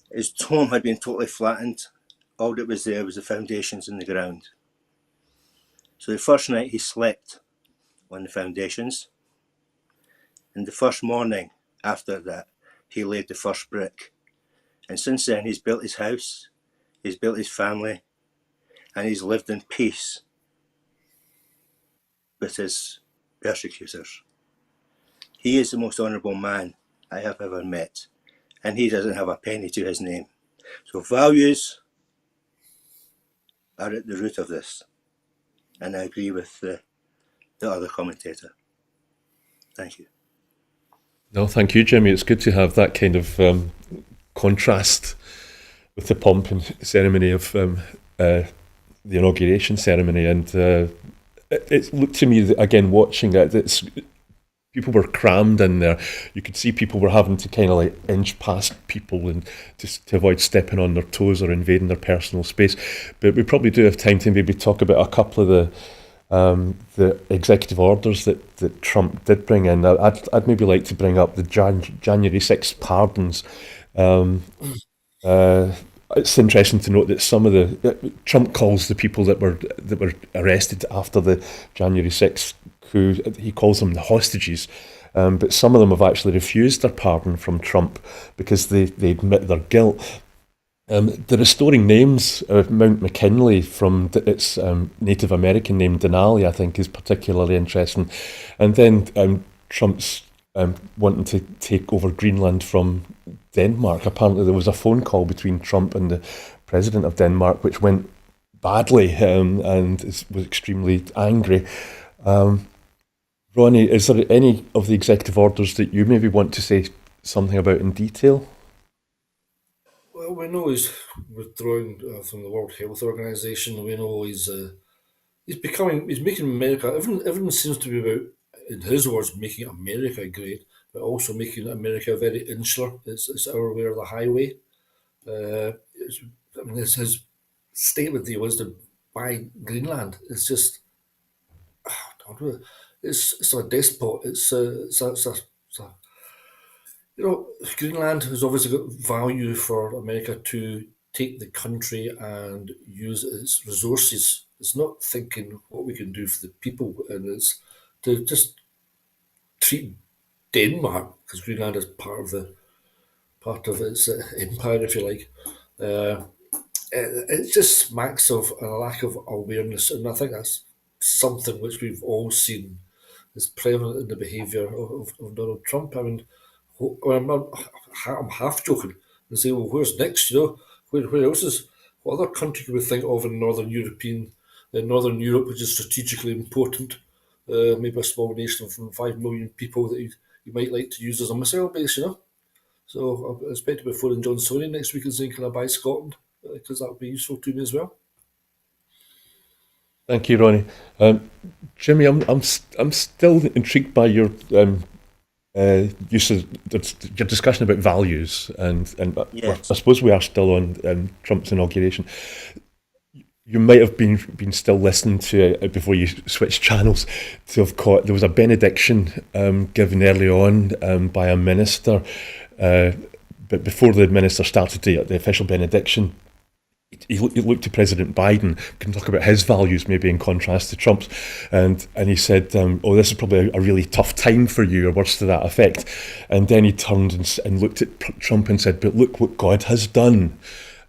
His home had been totally flattened. All that was there was the foundations in the ground. So the first night he slept on the foundations. And the first morning after that, he laid the first brick. And since then, he's built his house, he's built his family, and he's lived in peace with his persecutors. He is the most honourable man I have ever met, and he doesn't have a penny to his name. So values are at the root of this, and I agree with the other commentator. Thank you. No, thank you, Jimmy. It's good to have that kind of contrast with the pomp and ceremony of the inauguration ceremony, and it looked to me that, again, watching it, people were crammed in there. You could see people were having to kind of like inch past people and just to avoid stepping on their toes or invading their personal space. But we probably do have time to maybe talk about a couple of the executive orders that Trump did bring in. I'd maybe like to bring up the January 6th pardons. It's interesting to note that some of Trump calls the people that were arrested after the January 6th coup, he calls them the hostages, but some of them have actually refused their pardon from Trump because they admit their guilt. The restoring names of Mount McKinley from its Native American name Denali, I think, is particularly interesting. And then Trump's wanting to take over Greenland from Denmark. Apparently, there was a phone call between Trump and the president of Denmark, which went badly, and was extremely angry. Ronnie, is there any of the executive orders that you maybe want to say something about in detail? Well, we know he's withdrawing from the World Health Organization. We know he's making America. Everything seems to be about, in his words, making America great, but also making America very insular. It's our way or the highway. It's, I mean, his statement he was to buy Greenland. It's just, I don't know, it's a despot. Greenland has obviously got value for America to take the country and use its resources. It's not thinking what we can do for the people, and it's to just treat Denmark, because Greenland is part of its empire, if you like. Uh, it just smacks of a lack of awareness, and I think that's something which we've all seen is prevalent in the behaviour of Donald Trump. I mean, I'm half joking and say, well, where's next? Where else is what other country can we think of in Northern Europe, which is strategically important? Maybe a small nation from 5 million people that you might like to use as a missile base. So I expect to be phoning John Sony next week and saying, can I buy Scotland? Because that would be useful to me as well. Thank you, Ronnie. Jimmy, I'm still intrigued by your use of your discussion about values, and Yes. I suppose we are still on Trump's inauguration. You might have been still listening to it before you switched channels to have caught there was a benediction given early on by a minister, but before the minister started the official benediction, he looked to President Biden, can talk about his values maybe in contrast to Trump's, and he said, "Oh, this is probably a really tough time for you," or words to that effect. And then he turned and looked at Trump and said, "But look what God has done,"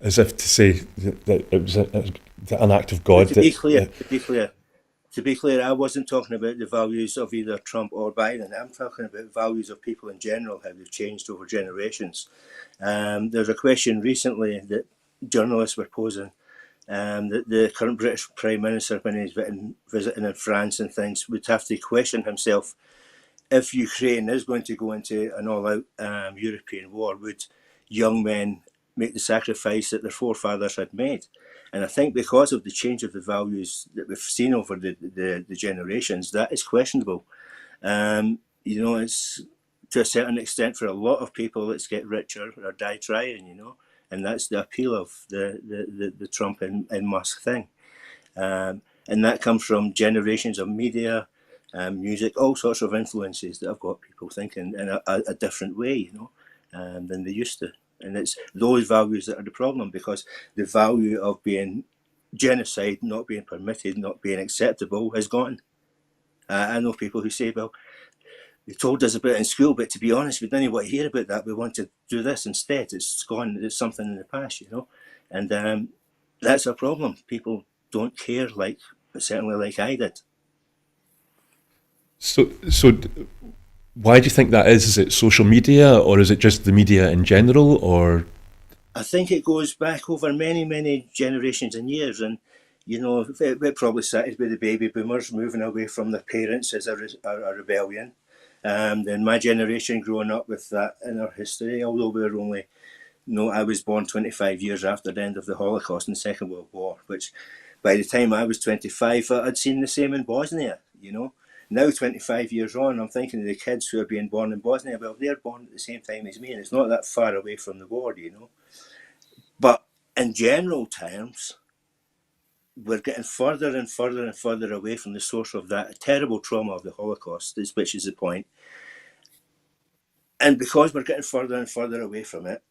as if to say that it was an act of God. But to be clear, I wasn't talking about the values of either Trump or Biden. I'm talking about values of people in general, how they've changed over generations. There's a question recently that journalists were posing that the current British Prime Minister, when he's visiting in France and things, would have to question himself if Ukraine is going to go into an all-out European war, would young men make the sacrifice that their forefathers had made? And I think because of the change of the values that we've seen over the generations, that is questionable. It's to a certain extent for a lot of people, it's get richer or die trying, and that's the appeal of the Trump and Musk thing. And that comes from generations of media, music, all sorts of influences that have got people thinking in a different way, than they used to. And it's those values that are the problem, because the value of being genocide, not being permitted, not being acceptable, has gone. I know people who say, well, they told us about it in school, but to be honest, we didn't want to hear about that. We want to do this instead. It's gone. It's something in the past. And that's a problem. People don't care certainly like I did. So why do you think that is? Is it social media, or is it just the media in general, or? I think it goes back over many, many generations and years, and it probably started with the baby boomers moving away from their parents as a rebellion. Then my generation growing up with that in our history, although we're only, I was born 25 years after the end of the Holocaust and the Second World War, which by the time I was 25, I'd seen the same in Bosnia. Now, 25 years on, I'm thinking of the kids who are being born in Bosnia. Well, they're born at the same time as me, and it's not that far away from the war. But in general terms, we're getting further and further and further away from the source of that terrible trauma of the Holocaust, which is the point. And because we're getting further and further away from it,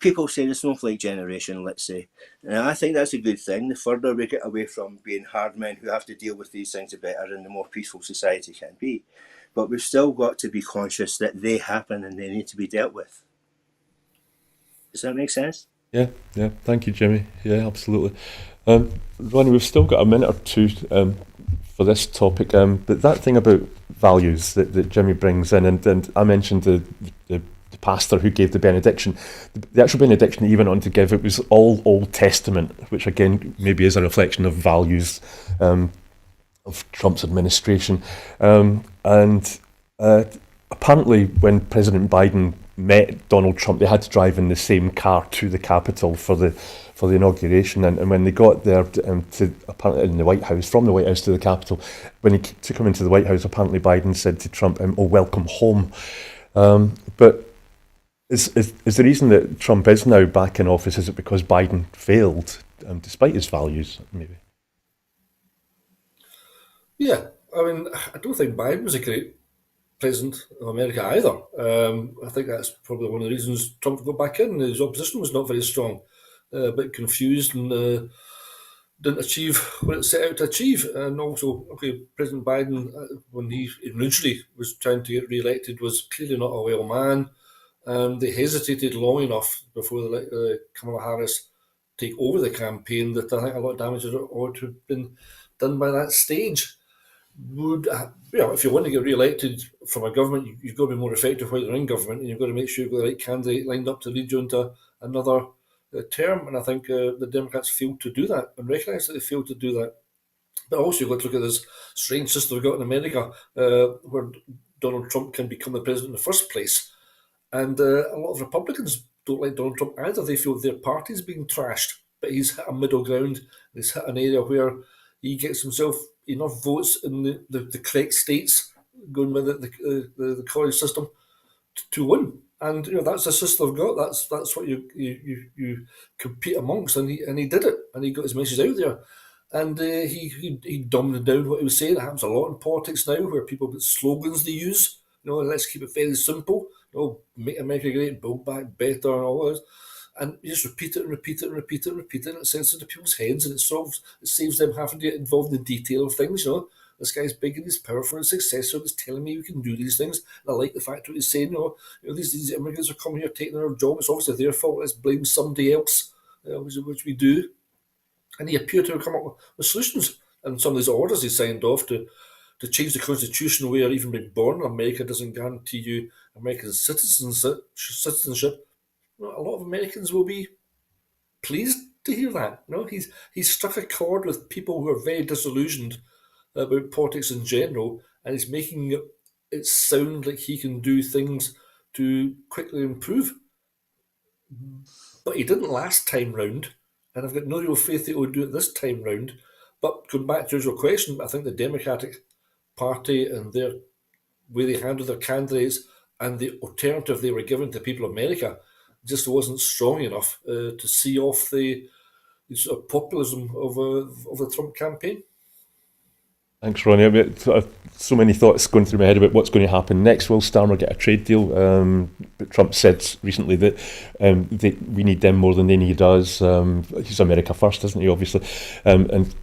people say the snowflake generation, let's say. And I think that's a good thing. The further we get away from being hard men who have to deal with these things, the better, and the more peaceful society can be. But we've still got to be conscious that they happen and they need to be dealt with. Does that make sense? Yeah, yeah. Thank you, Jimmy. Yeah, absolutely. Ronnie, we've still got a minute or two for this topic, but that thing about values that Jimmy brings in, and I mentioned the pastor who gave the benediction. The actual benediction he went on to give, it was all Old Testament, which again maybe is a reflection of values of Trump's administration. And apparently, when President Biden met Donald Trump, they had to drive in the same car to the Capitol for the inauguration. And when they got there to apparently in the White House, from the White House to the Capitol, when he took him into the White House, apparently Biden said to Trump, "Oh, welcome home." But is the reason that Trump is now back in office, is it because Biden failed, despite his values, maybe? Yeah, I mean, I don't think Biden was a great president of America either. I think that's probably one of the reasons Trump got back in. His opposition was not very strong, a bit confused, and didn't achieve what it set out to achieve. And also, okay, President Biden, when he originally was trying to get re-elected, was clearly not a well man. They hesitated long enough before they let Kamala Harris take over the campaign that I think a lot of damage ought to have been done by that stage. If you want to get re-elected from a government, you've got to be more effective while you're in government, and you've got to make sure you've got the right candidate lined up to lead you into another term. And I think the Democrats failed to do that, and recognise that they failed to do that. But also, you've got to look at this strange system we've got in America, where Donald Trump can become the president in the first place. And a lot of Republicans don't like Donald Trump either. They feel their party's being trashed, but he's hit a middle ground. He's hit an area where he gets himself enough votes in the correct states, going with the college system, to win. And that's the system I've got. That's what you compete amongst, and he did it, and he got his message out there, and he dumbed down what he was saying. It happens a lot in politics now, where people get slogans they use. Let's keep it very simple. Make America great, build back better, and all this. And you just repeat it and repeat it and repeat it and repeat it, and it sends into people's heads, and it saves them having to get involved in the detail of things. This guy's big and he's powerful and successful. He's telling me we can do these things. And I like the fact what he's saying. These immigrants are coming here taking our job. It's obviously their fault. Let's blame somebody else, which we do. And he appeared to have come up with solutions. And some of these orders he signed off to change the constitution, where even being born in America doesn't guarantee you American citizenship. A lot of Americans will be pleased to hear that. He's struck a chord with people who are very disillusioned about politics in general, and he's making it sound like he can do things to quickly improve. But he didn't last time round, and I've got no real faith that he'll do it this time round. But going back to your question, I think the Democratic Party and their way they handled their candidates and the alternative they were giving to people of America just wasn't strong enough to see off the sort of populism of the Trump campaign. Thanks, Ronnie. So many thoughts going through my head about what's going to happen next. Will Starmer get a trade deal? But Trump said recently that we need them more than they need us. He's America first, isn't he, obviously? And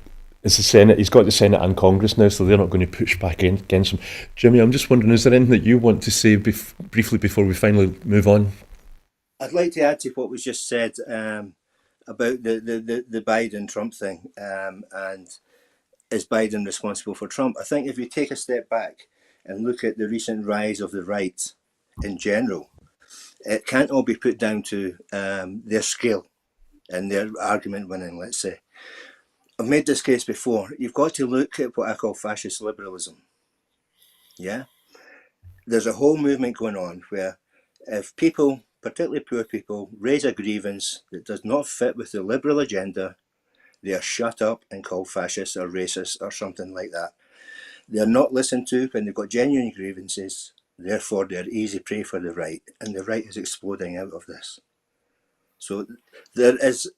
it's the Senate. He's got the Senate and Congress now, so they're not going to push back against him. Jimmy, I'm just wondering, is there anything that you want to say briefly before we finally move on? I'd like to add to what was just said about the Biden-Trump thing, and is Biden responsible for Trump? I think if you take a step back and look at the recent rise of the right in general, it can't all be put down to their skill and their argument winning, let's say. I've made this case before. You've got to look at what I call fascist liberalism. Yeah? There's a whole movement going on where if people, particularly poor people, raise a grievance that does not fit with the liberal agenda, they are shut up and called fascist or racist or something like that. They are not listened to when they've got genuine grievances. Therefore, they're easy prey for the right, and the right is exploding out of this. So there is,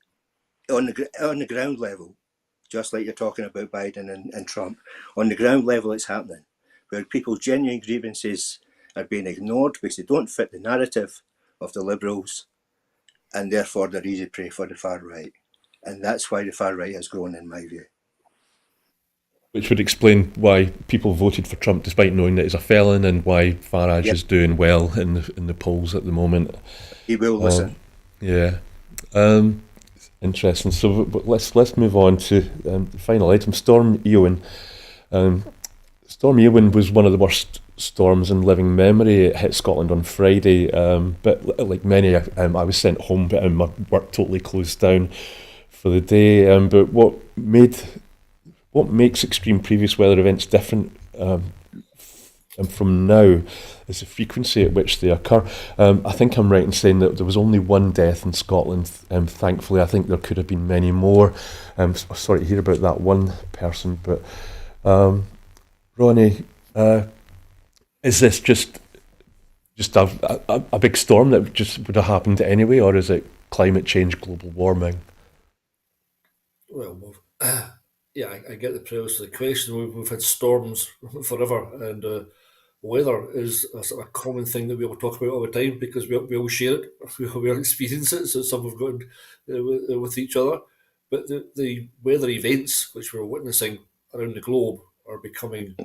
on the ground level, just like you're talking about Biden and Trump, on the ground level it's happening, where people's genuine grievances are being ignored because they don't fit the narrative of the liberals, and therefore they're easy prey for the far right. And that's why the far right has grown, in my view. Which would explain why people voted for Trump despite knowing that he's a felon, and why Farage is doing well in the polls at the moment. He will listen. Yeah. Interesting. So but let's move on to the final item, Storm Eowyn. Storm Eowyn was one of the worst storms in living memory. It hit Scotland on Friday, but like many, I was sent home, but my work totally closed down for the day. But what makes extreme previous weather events different and from now is the frequency at which they occur. I think I'm right in saying that there was only one death in Scotland. Thankfully, I think there could have been many more. Sorry to hear about that one person, but Ronnie, is this just a big storm that just would have happened anyway, or is it climate change, global warming? Well, yeah, I get the premise of the question. We've had storms forever, and weather is a sort of common thing that we all talk about all the time because we all share it, we all experience it. So some have gone with each other, but the weather events which we're witnessing around the globe are becoming,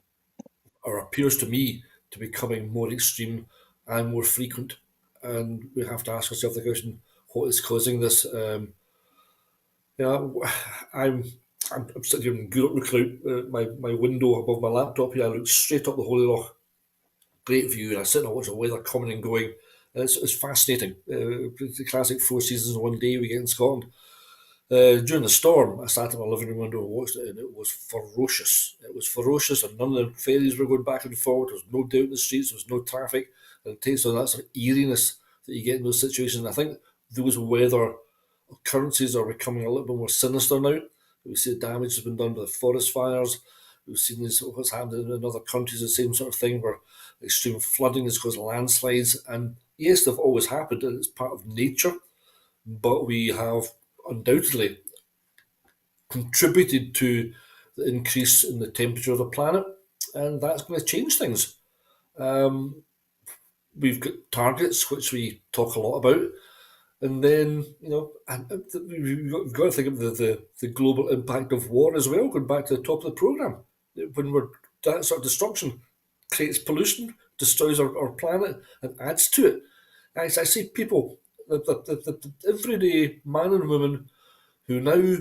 or appears to me to be becoming more extreme and more frequent. And we have to ask ourselves the question: what is causing this? Yeah, I'm I'm sitting here in Europe Recruit, my window above my laptop here. I look straight up the Holy Loch, great view, and I sit and watch the weather coming and going. And it's fascinating. The classic four seasons in one day we get in Scotland. During the storm, I sat in my living room window and watched it, and it was ferocious. It was ferocious, and none of the ferries were going back and forward. There was no doubt in the streets. There was no traffic, and it takes on that sort of eeriness that you get in those situations. And I think those weather occurrences are becoming a little bit more sinister now. We see the damage has been done by the forest fires. We've seen this, what's happened in other countries, the same sort of thing, where extreme flooding has caused landslides. And yes, they've always happened, and it's part of nature. But we have undoubtedly contributed to the increase in the temperature of the planet, and that's going to change things. Um, we've got targets which we talk a lot about, and then we've got to think of the global impact of war as well. Going back to the top of the program, when we're that sort of destruction creates pollution, destroys our planet, and adds to it. I see people, the everyday man and woman who now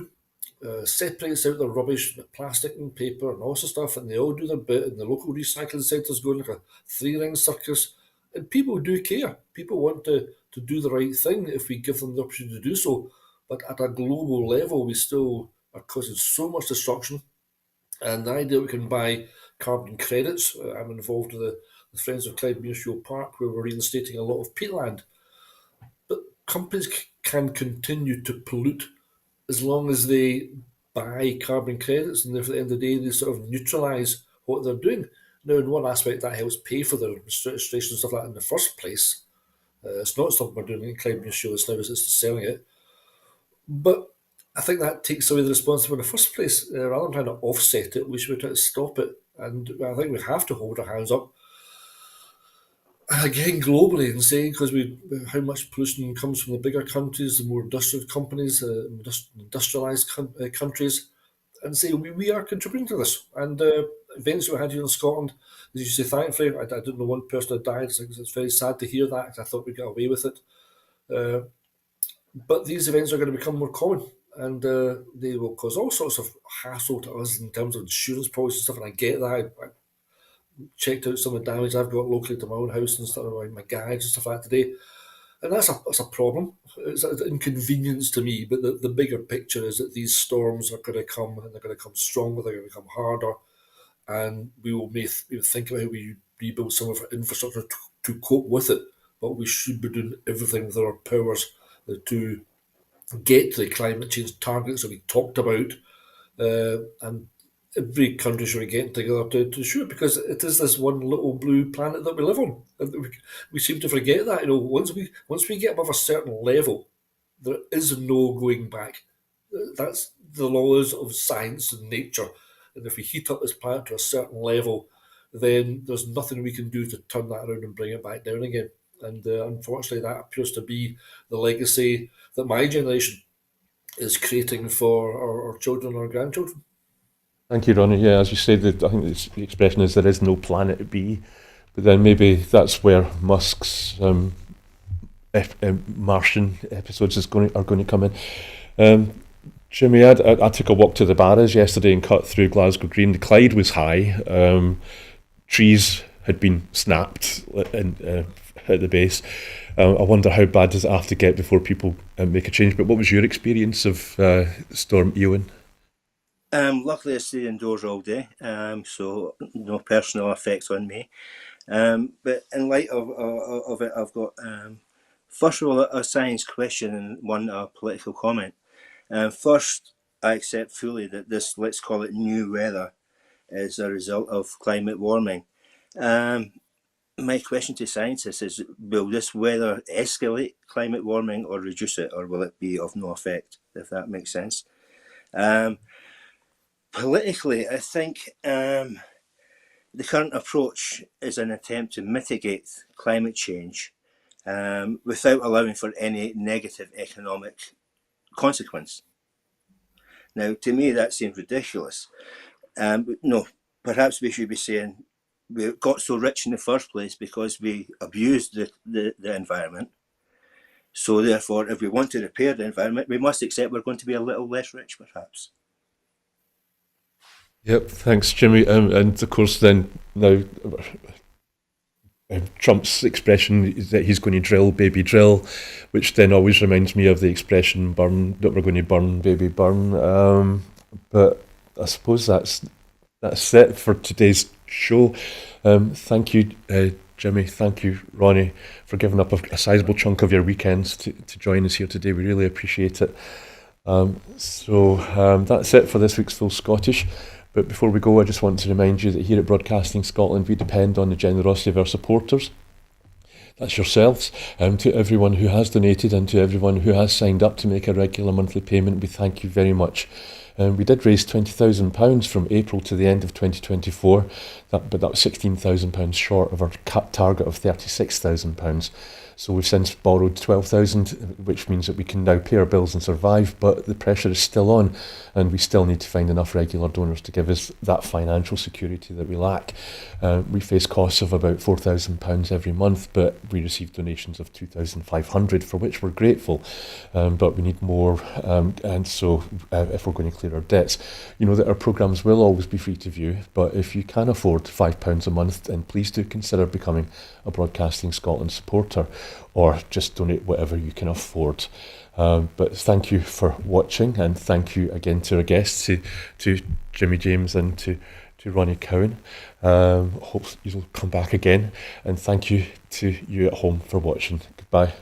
separates out their rubbish, the plastic and paper and all sorts of stuff, and they all do their bit, and the local recycling centres going like a three-ring circus. And people do care. People want to do the right thing if we give them the opportunity to do so. But at a global level, we still are causing so much destruction. And the idea we can buy carbon credits, I'm involved with the Friends of Clyde Muirfield Park, where we're reinstating a lot of peatland. But companies can continue to pollute as long as they buy carbon credits, and if at the end of the day they sort of neutralise what they're doing. Now, in one aspect, that helps pay for the registration and stuff like that in the first place. It's not something we're doing in Climate Insurance now, it's selling it. But I think that takes away the responsibility in the first place. Rather than trying to offset it, we should be trying to stop it. And I think we have to hold our hands up again globally and say, because how much pollution comes from the bigger countries, the more industrial companies, industrialized countries, and say we are contributing to this. And events we had here in Scotland, as you say, thankfully, I didn't know one person had died. It's very sad to hear that, because I thought we'd get away with it. But these events are going to become more common, and they will cause all sorts of hassle to us in terms of insurance policies and stuff. And I get that. I checked out some of the damage I've got locally to my own house and stuff, my garage and stuff like that today. And that's a problem. It's an inconvenience to me, but the bigger picture is that these storms are going to come, and they're going to come stronger, they're going to come harder, and we will think about how we rebuild some of our infrastructure to cope with it. But we should be doing everything within our powers to get to the climate change targets that we talked about, and every country should be getting together to shoot it, because it is this one little blue planet that we live on. And we seem to forget that. Once we get above a certain level, there is no going back. That's the laws of science and nature. And if we heat up this planet to a certain level, then there's nothing we can do to turn that around and bring it back down again. And unfortunately, that appears to be the legacy that my generation is creating for our children and our grandchildren. Thank you, Ronnie. Yeah, as you said, I think the expression is there is no planet B, but then maybe that's where Musk's Martian episodes are going to come in. Jimmy, I took a walk to the Barras yesterday and cut through Glasgow Green. The Clyde was high. Trees had been snapped at the base. I wonder how bad does it have to get before people make a change. But what was your experience of Storm Eowyn? Luckily, I stayed indoors all day, so no personal effects on me. But in light of it, I've got first of all a science question and one a political comment. First, I accept fully that this, let's call it new weather, is a result of climate warming. My question to scientists is, will this weather escalate climate warming or reduce it, or will it be of no effect, if that makes sense? Politically, I think the current approach is an attempt to mitigate climate change without allowing for any negative economic consequence. Now, to me, that seems ridiculous. No, perhaps we should be saying we got so rich in the first place because we abused the environment. So therefore, if we want to repair the environment, we must accept we're going to be a little less rich, perhaps. Yep, thanks, Jimmy. And of course, then now Trump's expression is that he's going to drill, baby, drill, which then always reminds me of the expression "burn," that we're going to burn, baby, burn. But I suppose that's it for today's show. Thank you, Jimmy. Thank you, Ronnie, for giving up a sizable chunk of your weekends to join us here today. We really appreciate it. So that's it for this week's Full Scottish. But before we go, I just want to remind you that here at Broadcasting Scotland, we depend on the generosity of our supporters. That's yourselves. To everyone who has donated and to everyone who has signed up to make a regular monthly payment, we thank you very much. We did raise £20,000 from April to the end of 2024, but that was £16,000 short of our target of £36,000. So we've since borrowed 12,000, which means that we can now pay our bills and survive, but the pressure is still on, and we still need to find enough regular donors to give us that financial security that we lack. We face costs of about £4,000 every month, but we receive donations of £2,500, for which we're grateful, but we need more, and so if we're going to clear our debts, you know that our programmes will always be free to view, but if you can afford £5 a month, then please do consider becoming a Broadcasting Scotland supporter, or just donate whatever you can afford. But thank you for watching, and thank you again to our guests, to Jimmy James and to Ronnie Cowan. Hope you'll come back again, and thank you to you at home for watching. Goodbye.